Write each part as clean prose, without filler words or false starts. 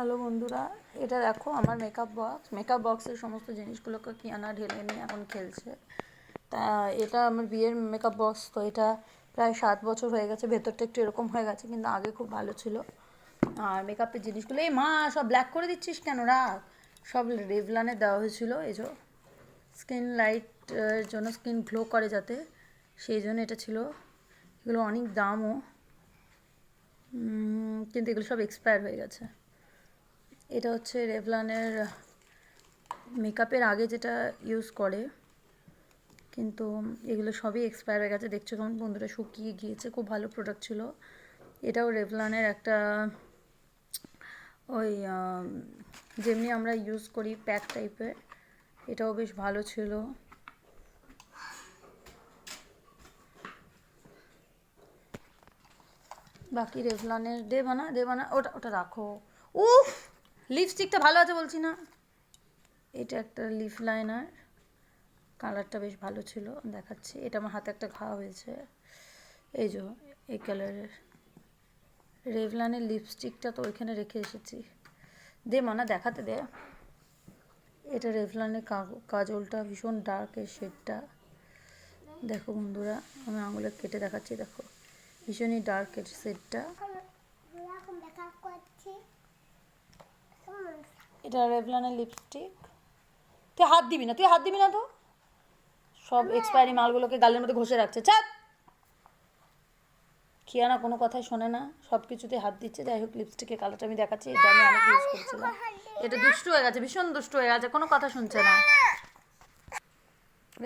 Hello বন্ধুরা, এটা দেখো আমার মেকআপ বক্সের সমস্ত জিনিসগুলোকে কিয়ানা ঢেলে নিয়ে এখন খেলছে। তা এটা আমার বিয়ের মেকআপ বক্স, তো এটা প্রায় 7 বছর হয়ে গেছে। ভেতরটা একটু এরকম হয়ে গেছে, কিন্তু আগে খুব ভালো ছিল। আর মেকআপের জিনিসগুলো, এই মা সব ব্ল্যাক করে দিচ্ছিস কেন? রাখ। সব রেভলনের দেওয়া হয়েছিল, এই যে স্কিন লাইটের জন্য, স্কিন গ্লো করে যাতে, সেই জন্য এটা ছিল। এগুলো অনেক দামও, কিন্তু এগুলো সব এক্সপায়ার হয়ে গেছে। এটা হচ্ছে রেভলনের মেকআপের আগে যেটা ইউজ করে, কিন্তু এগুলো সবই এক্সপায়ার হয়ে গেছে। দেখছো কেমন বন্ধুরা শুকিয়ে গিয়েছে। খুব ভালো প্রোডাক্ট ছিল। এটাও রেভলনের একটা, ওই যেমনি আমরা ইউজ করি প্যাক টাইপের, এটাও বেশ ভালো ছিল। বাকি রেভলনের দেবানা ওটা ওটা রাখো। উফ, লিপস্টিকটা ভালো আছে বলছি না। এটা একটা লিপ লাইনার, কালারটা বেশ ভালো ছিল, দেখাচ্ছি। এটা আমার হাতে একটা ঘা হয়েছে, এই যে এই কালারের রেভলনের লিপস্টিকটা তো ওইখানে রেখে এসেছি। দে মানা, দেখাতে দে। এটা রেভলনের কাজলটা, ভীষণ ডার্ক এর শেডটা। দেখো বন্ধুরা, আমি আঙুলে কেটে দেখাচ্ছি, দেখো ভীষণই ডার্ক এর শেডটা। এটা রেভলনের লিপস্টিক। তুই হাত দিবি না তো। সব এক্সপায়ারি মালগুলোকে গালের মধ্যে ঘষে রাখছে। চাপ। কিয়ানা কোনো কথাই শোনে না, সব কিছুতে হাত দিচ্ছে। যাই হোক, লিপস্টিকের কালারটা আমি দেখাচ্ছি। এটা আমি অনেক ইউজ করছিলাম। এটা দুষ্টু হয়ে গেছে, ভীষণ দুষ্টু হয়ে গেছে, কোনো কথা শুনছে না।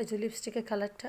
এই যে লিপস্টিকের কালারটা।